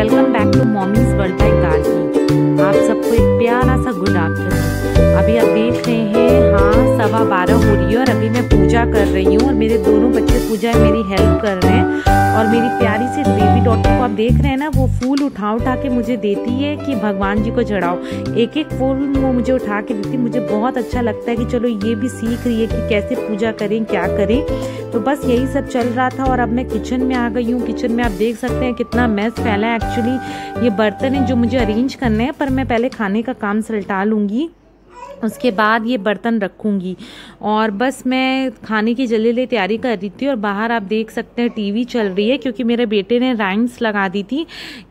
Welcome back to mommy's world by Gargi. आप सबको एक प्यारा सा गुड आफ्टरनून। अभी आप देख रहे हैं, हाँ 12:15 हो रही है और अभी मैं पूजा कर रही हूँ और मेरे दोनों बच्चे पूजा में मेरी हेल्प कर रहे हैं। और मेरी प्यारी सी बेबी डॉटर को आप देख रहे हैं ना, वो फूल उठा के मुझे देती है कि भगवान जी को चढ़ाओ। एक एक फूल वो मुझे उठा के देती, मुझे बहुत अच्छा लगता है कि चलो ये भी सीख रही है कि कैसे पूजा करें, क्या करें। तो बस यही सब चल रहा था और अब मैं किचन में आ गई हूँ। किचन में आप देख सकते हैं कितना मेस फैला है। एक्चुअली ये बर्तन है जो मुझे अरेंज करने हैं, पर मैं पहले खाने का काम सलटा लूँगी, उसके बाद ये बर्तन रखूँगी। और बस मैं खाने की जल्दी तैयारी कर रही थी और बाहर आप देख सकते हैं टीवी चल रही है, क्योंकि मेरे बेटे ने राइम्स लगा दी थी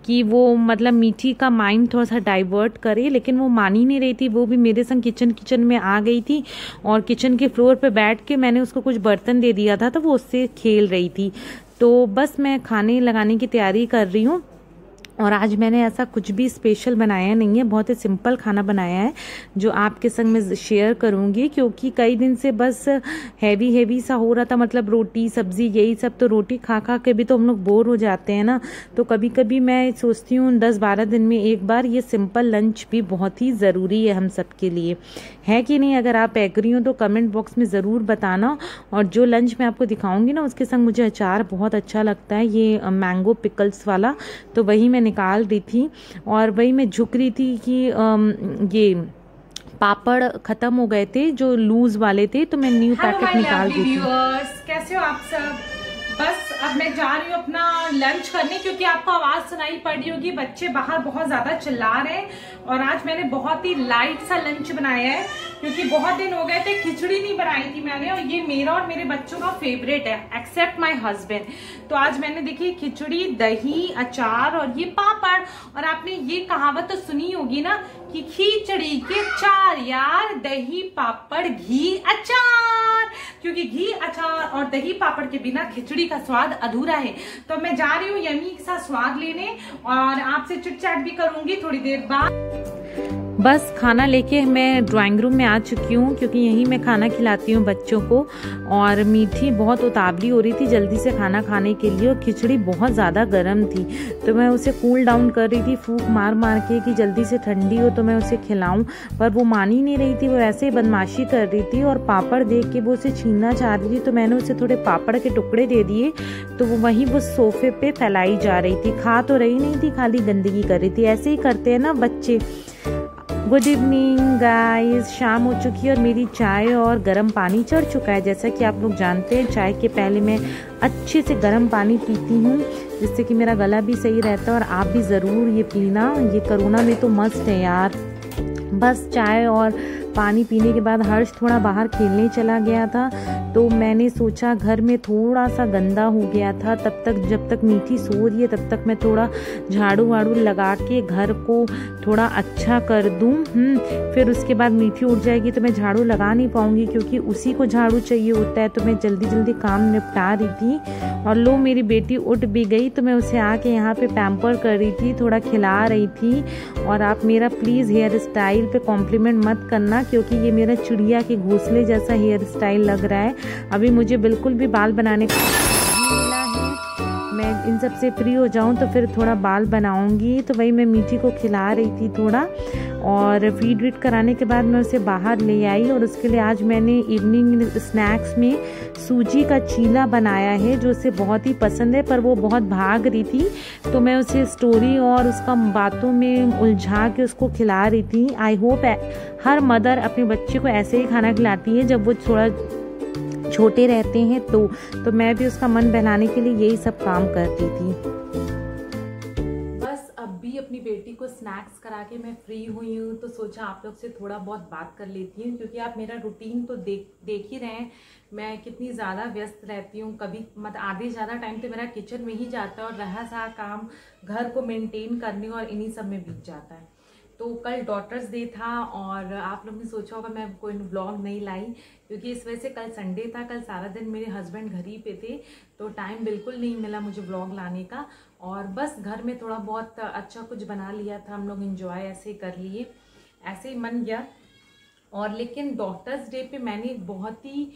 कि वो मतलब मीठी का माइंड थोड़ा सा डाइवर्ट करे, लेकिन वो मान ही नहीं रही थी। वो भी मेरे संग किचन में आ गई थी और किचन के फ्लोर पे बैठ के मैंने उसको कुछ बर्तन दे दिया था, तो वो उससे खेल रही थी। तो बस मैं खाने लगाने की तैयारी कर रही हूँ। और आज मैंने ऐसा कुछ भी स्पेशल बनाया नहीं है, बहुत ही सिंपल खाना बनाया है जो आपके संग में शेयर करूंगी, क्योंकि कई दिन से बस हैवी सा हो रहा था, मतलब रोटी सब्जी यही सब। तो रोटी खा के भी तो हम लोग बोर हो जाते हैं ना। तो कभी कभी मैं सोचती हूँ 10-12 दिन में एक बार ये सिंपल लंच भी बहुत ही ज़रूरी है हम सबके लिए, है कि नहीं। अगर आप एग्री हो तो कमेंट बॉक्स में ज़रूर बताना। और जो लंच मैं आपको दिखाऊंगी ना, उसके संग मुझे अचार बहुत अच्छा लगता है, ये मैंगो पिकल्स वाला, तो वही मैं निकाल रही थी। और वही मैं झुक रही थी कि ये पापड़ खत्म हो गए थे जो लूज वाले थे, तो मैं न्यू पैकेट निकाल दी थी। कैसे हो आप सब? बस अब मैं जा रही हूँ अपना लंच करने, क्योंकि आपको आवाज सुनाई पड़ रही होगी, बच्चे बाहर बहुत ज्यादा चिल्ला रहे हैं। और आज मैंने बहुत ही लाइट सा लंच बनाया है, क्योंकि बहुत दिन हो गए थे खिचड़ी नहीं बनाई थी मैंने, और ये मेरा और मेरे बच्चों का फेवरेट है एक्सेप्ट माय हस्बैंड। तो आज मैंने देखी खिचड़ी, दही, अचार और ये पापड़। और आपने ये कहावत तो सुनी होगी ना कि खिचड़ी के चार यार, दही पापड़ घी अचार, क्योंकि घी अचार और दही पापड़ के बिना खिचड़ी का स्वाद अधूरा है। तो मैं जा रही हूँ यमी सा स्वाद लेने और आपसे चिट चैट भी करूंगी थोड़ी देर बाद। बस खाना लेके मैं ड्राइंग रूम में आ चुकी हूँ, क्योंकि यहीं मैं खाना खिलाती हूँ बच्चों को। और मीठी बहुत उतावली हो रही थी जल्दी से खाना खाने के लिए, और खिचड़ी बहुत ज़्यादा गर्म थी, तो मैं उसे कूल डाउन कर रही थी फूंक मार के कि जल्दी से ठंडी हो तो मैं उसे खिलाऊं। पर वो मान ही नहीं रही थी, वो ऐसे ही बदमाशी कर रही थी। और पापड़ देख के वो उसे छीनना चाह रही थी, तो मैंने उसे थोड़े पापड़ के टुकड़े दे दिए, तो वो वहीं वो सोफे पे फैलाई जा रही थी। खा तो रही नहीं थी, खाली गंदगी कर रही थी। ऐसे ही करते हैं ना बच्चे। गुड इवनिंग गाइस, शाम हो चुकी है और मेरी चाय और गर्म पानी चढ़ चुका है। जैसा कि आप लोग जानते हैं, चाय के पहले मैं अच्छे से गर्म पानी पीती हूँ, जिससे कि मेरा गला भी सही रहता है। और आप भी ज़रूर ये पीना, ये कोरोना में तो मस्त है यार। बस चाय और पानी पीने के बाद हर्ष थोड़ा बाहर खेलने चला गया था, तो मैंने सोचा घर में थोड़ा सा गंदा हो गया था, जब तक मीठी सो रही है तब तक मैं थोड़ा झाड़ू वाड़ू लगा के घर को थोड़ा अच्छा कर दूं। फिर उसके बाद मीठी उठ जाएगी तो मैं झाड़ू लगा नहीं पाऊंगी, क्योंकि उसी को झाड़ू चाहिए होता है। तो मैं जल्दी काम निपटा रही थी और लो मेरी बेटी उठ भी गई, तो मैं उसे आके यहाँ पे पैम्पर कर रही थी, थोड़ा खिला रही थी। और आप मेरा प्लीज़ हेयर स्टाइल पे कॉम्प्लीमेंट मत करना, क्योंकि ये मेरा चिड़िया के घोंसले जैसा हेयर स्टाइल लग रहा है। अभी मुझे बिल्कुल भी बाल बनाने का मिला है, मैं इन सब से फ्री हो जाऊं तो फिर थोड़ा बाल बनाऊंगी। तो वही मैं मीठी को खिला रही थी थोड़ा, और फीड वीड कराने के बाद मैं उसे बाहर ले आई। और उसके लिए आज मैंने इवनिंग स्नैक्स में सूजी का चीला बनाया है, जो उसे बहुत ही पसंद है। पर वो बहुत भाग रही थी, तो मैं उसे स्टोरी और उसका बातों में उलझा के उसको खिला रही थी। आई होप हर मदर अपने बच्चे को ऐसे ही खाना खिलाती है जब वो थोड़ा छोटे रहते हैं, तो मैं भी उसका मन बहलाने के लिए यही सब काम करती थी। बस अब भी अपनी बेटी को स्नैक्स करा के मैं फ्री हुई हूँ, तो सोचा आप लोग से थोड़ा बहुत बात कर लेती हूँ, क्योंकि आप मेरा रूटीन तो देख ही रहे हैं मैं कितनी ज़्यादा व्यस्त रहती हूँ। कभी आधे ज़्यादा टाइम तो मेरा किचन में ही जाता है, और रहा सा काम घर को मेंटेन करने और इन्हीं सब में बीत जाता है। तो कल डॉटर्स डे था, और आप लोग ने सोचा होगा मैं कोई ब्लॉग नहीं लाई, क्योंकि इस वजह से कल संडे था, कल सारा दिन मेरे हस्बैंड घर ही पे थे, तो टाइम बिल्कुल नहीं मिला मुझे ब्लॉग लाने का। और बस घर में थोड़ा बहुत अच्छा कुछ बना लिया था हम लोग, एंजॉय ऐसे ही कर लिए, ऐसे ही मन गया। और लेकिन डॉटर्स डे पे मैंने बहुत ही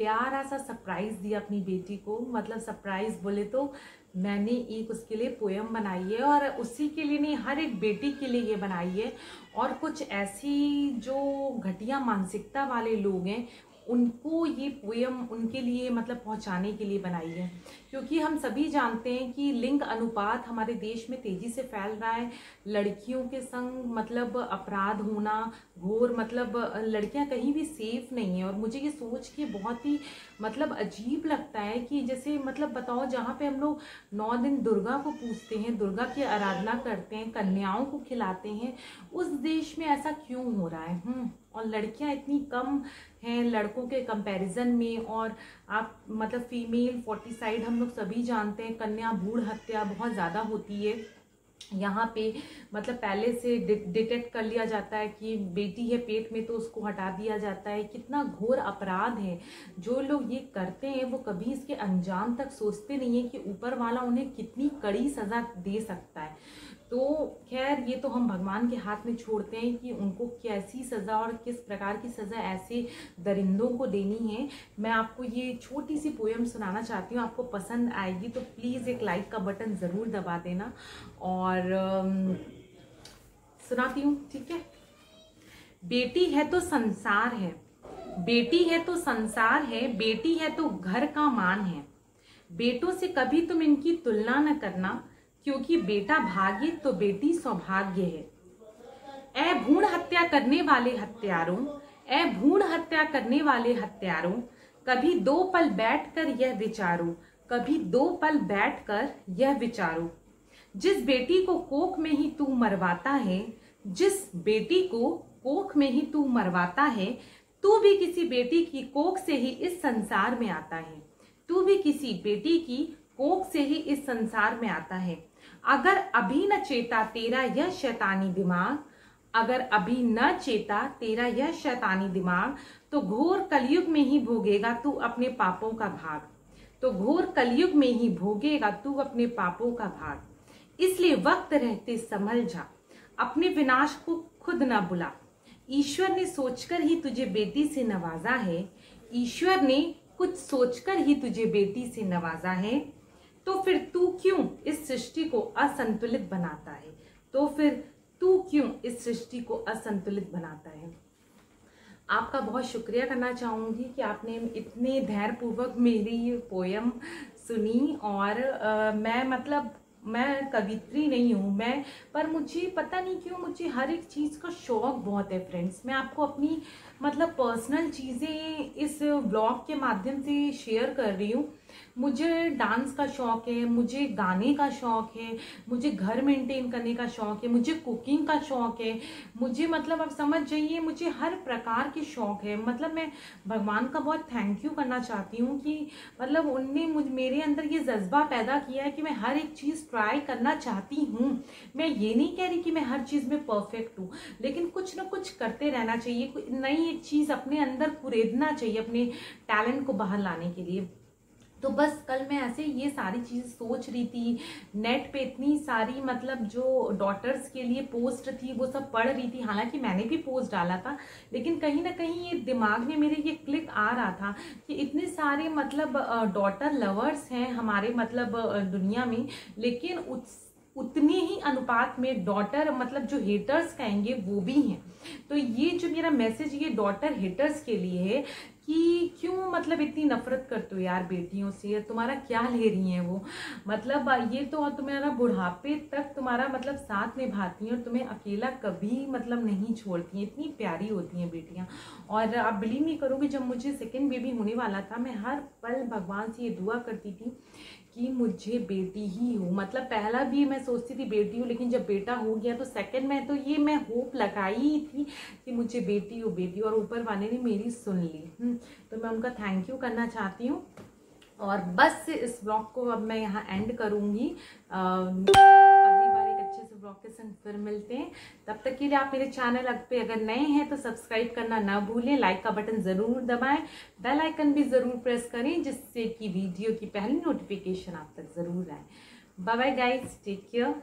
प्यारा सा सरप्राइज दिया अपनी बेटी को। मतलब सरप्राइज बोले तो मैंने एक उसके लिए पोयम बनाई है, और उसी के लिए नहीं, हर एक बेटी के लिए ये बनाई है। और कुछ ऐसी जो घटिया मानसिकता वाले लोग हैं उनको ये पोयम उनके लिए मतलब पहुंचाने के लिए बनाई है, क्योंकि हम सभी जानते हैं कि लिंग अनुपात हमारे देश में तेजी से फैल रहा है। लड़कियों के संग मतलब अपराध होना घोर, मतलब लड़कियां कहीं भी सेफ नहीं है। और मुझे ये सोच के बहुत ही मतलब अजीब लगता है कि जैसे मतलब बताओ, जहाँ पे हम लोग 9 दिन दुर्गा को पूजते हैं, दुर्गा की आराधना करते हैं, कन्याओं को खिलाते हैं, उस देश में ऐसा क्यों हो रहा है? और लड़कियां इतनी कम हैं लड़कों के कंपैरिजन में। और आप मतलब फीमेल फोर्टिसाइड हम लोग सभी जानते हैं, कन्या भ्रूण हत्या बहुत ज़्यादा होती है यहाँ पे। मतलब पहले से डिटेक्ट कर लिया जाता है कि बेटी है पेट में तो उसको हटा दिया जाता है। कितना घोर अपराध है। जो लोग ये करते हैं वो कभी इसके अंजाम तक सोचते नहीं है कि ऊपर वाला उन्हें कितनी कड़ी सज़ा दे सकता है। तो खैर ये तो हम भगवान के हाथ में छोड़ते हैं कि उनको कैसी सज़ा और किस प्रकार की सज़ा ऐसे दरिंदों को देनी है। मैं आपको ये छोटी सी पोयम सुनाना चाहती हूँ, आपको पसंद आएगी तो प्लीज़ एक लाइक का बटन ज़रूर दबा देना। और सुनाती हूँ, ठीक है। बेटी है तो संसार है, बेटी है तो संसार है, बेटी है तो घर का मान है। बेटों से कभी तुम इनकी तुलना न करना, क्योंकि बेटा भाग्य तो बेटी सौभाग्य है। ऐ भ्रूण हत्या करने वाले हत्यारों, ऐ भ्रूण हत्या करने वाले हत्यारों, कभी 2 पल बैठकर यह विचारो, कभी 2 पल बैठकर यह विचारो। जिस बेटी को कोख में ही तू मरवाता है, जिस बेटी को कोख में ही तू मरवाता है, तू भी किसी बेटी की कोख से ही इस संसार में आता है। तू भी किसी बेटी की कोख से ही इस संसार में आता है। अगर अभी न चेता तेरा यह शैतानी दिमाग, अगर अभी न चेता तेरा यह शैतानी दिमाग, तो घोर कलयुग में ही भोगेगा तू अपने पापों का भाग, तो घोर कलयुग में ही भोगेगा तू अपने पापों का भाग। इसलिए वक्त रहते संभल जा, अपने विनाश को खुद न बुला। ईश्वर ने सोचकर ही तुझे बेटी से नवाजा है, ईश्वर ने कुछ सोचकर ही तुझे बेटी से नवाजा है। तो फिर तू क्यों इस सृष्टि को असंतुलित बनाता है, तो फिर तू क्यों इस सृष्टि को असंतुलित बनाता है। आपका बहुत शुक्रिया करना चाहूँगी कि आपने इतने धैर्यपूर्वक मेरी ये पोयम सुनी। और मैं कवित्री नहीं हूँ मैं, पर मुझे पता नहीं क्यों मुझे हर एक चीज़ का शौक बहुत है फ्रेंड्स। मैं आपको अपनी मतलब पर्सनल चीज़ें इस ब्लॉग के माध्यम से शेयर कर रही हूँ। मुझे डांस का शौक है, मुझे गाने का शौक है, मुझे घर मेंटेन करने का शौक है, मुझे कुकिंग का शौक है, मुझे मतलब आप समझ जाइए मुझे हर प्रकार के शौक है। मतलब मैं भगवान का बहुत थैंक यू करना चाहती हूँ कि मतलब उनने मेरे अंदर ये जज्बा पैदा किया है कि मैं हर एक चीज़ ट्राई करना चाहती हूँ। मैं ये नहीं कह रही कि मैं हर चीज़ में परफेक्ट हूँ, लेकिन कुछ ना कुछ करते रहना चाहिए, कोई नई एक चीज़ अपने अंदर कुरेदना चाहिए अपने टैलेंट को बाहर लाने के लिए। तो बस कल मैं ऐसे ये सारी चीज़ सोच रही थी, नेट पे इतनी सारी मतलब जो डॉटर्स के लिए पोस्ट थी वो सब पढ़ रही थी। हालांकि मैंने भी पोस्ट डाला था, लेकिन कहीं ना कहीं ये दिमाग में मेरे ये क्लिक आ रहा था कि इतने सारे मतलब डॉटर लवर्स हैं हमारे मतलब दुनिया में, लेकिन उतने ही अनुपात में डॉटर मतलब जो हेटर्स कहेंगे वो भी हैं। तो ये जो मेरा मैसेज ये डॉटर हेटर्स के लिए है कि क्यों मतलब इतनी नफरत करते हो यार बेटियों से, तुम्हारा क्या ले रही हैं वो। मतलब ये तो तुम्हारा बुढ़ापे तक तुम्हारा मतलब साथ निभाती हैं और तुम्हें अकेला कभी मतलब नहीं छोड़ती हैं। इतनी प्यारी होती हैं बेटियां। और आप बिलीव नहीं करोगे, जब मुझे सेकंड बेबी होने वाला था मैं हर पल भगवान से ये दुआ करती थी कि मुझे बेटी ही हो। मतलब पहला भी मैं सोचती थी बेटी हो, लेकिन जब बेटा हो गया तो सेकंड में तो ये मैं होप लगाई ही थी कि मुझे बेटी हो बेटी, और ऊपर वाले ने मेरी सुन ली। तो मैं उनका थैंक यू करना चाहती हूँ। और बस इस ब्लॉग को अब मैं यहाँ एंड करूँगी। अगली बार एक अच्छे से ब्लॉग के संग फिर मिलते हैं। तब तक के लिए आप मेरे चैनल पे अगर नए हैं तो सब्सक्राइब करना ना भूलें, लाइक का बटन ज़रूर दबाएं, बेल आइकन भी ज़रूर प्रेस करें जिससे कि वीडियो की पहली नोटिफिकेशन आप तक ज़रूर आए। Bye bye guys, take care.